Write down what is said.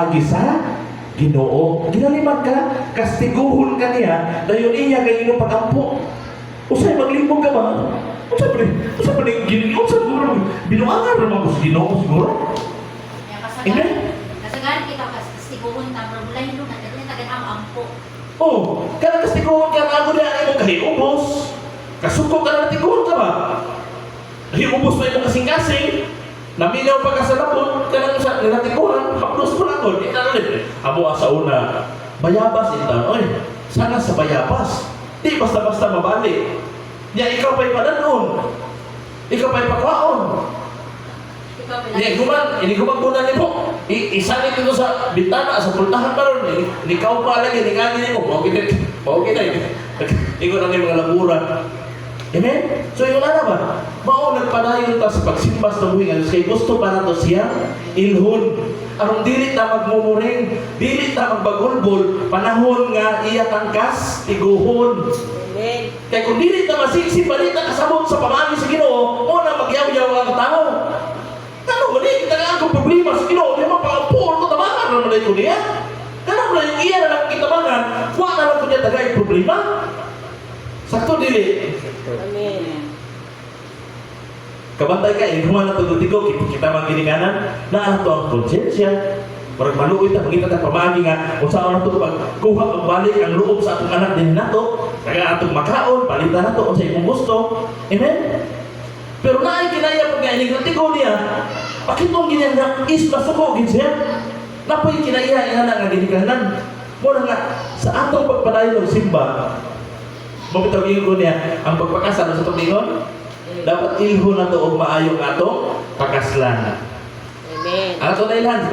pamaagi sa Ginoo. Ginaliman ka, kastiguhon ka niya, dayon iya kay ino pagampo. Usay maglingkod ka ba? Usay pa rin Ginoo, usay siguro binuangan ra mo sa Ginoo siguro. Ya kasagan kita kastiguhon ta pero mulay no na tagan ampo. Oh, kada kastiguhon ka bago na imo kahiubos. Kasuko ka na tiguhon ka ba? Hiubos pa imo kasing-kasing. Naminaw pa ka sa labot, kanang sa natikuhan, haplos ko na ko, di na rin. Amo sa una, bayabas ita, oy, sana sa bayabas. Di basta-basta mabalik. Ya, ikaw pa'y pananon. Ikaw pa'y pakwaon. Ini gumaguna ni mo. Isali dito sa bintana, sa pultahan pa ron. Ikaw pa lagi, nikagin mo. Mawag kita. Ikaw na yung mga laburan. Amen? So yung ano ba? Mao nagpadayon ta sa pagsimba sa buhingan kay gusto pa nato siya ilhon. Aron dili ta magmumuring, dili ta magbagulbol, panahon nga iya tangkas tiguhon. Amen. Kay kung dili ta masiksi balita kasabot sa pamagi sa Ginoo, mo na magyaw-yaw ang tao. Kano man kita nga ang problema sa Ginoo, di mapapul ko tabangan ra man ko niya. Kano man yung iya na kita tabangan, wa na lang ko niya tagay problema. Sakto dili. Amen. Kabantay ka, inuman na tugod-tigo, kita magininganan, na ato ang konsensya. Parang maluoy ta, magkita ta pamagi nga, kung saan na ito pagkuha, pagbalik ang loob sa atong anak din nato, kaya atong makaon, palitan nato, kung sa imong gusto. Amen? Pero naay kinaya pag nga inigatigo niya, bakit mong ginagawa is masukogin siya? Napoy kinaya nga nga ginikanan. Muna nga, sa atong pagpadayon ng simba, mabitawin ko niya, ang pagpakasal sa tumingon, dapat ilho na to o maayong atong pakaslan. Amen. Ato na ilhan,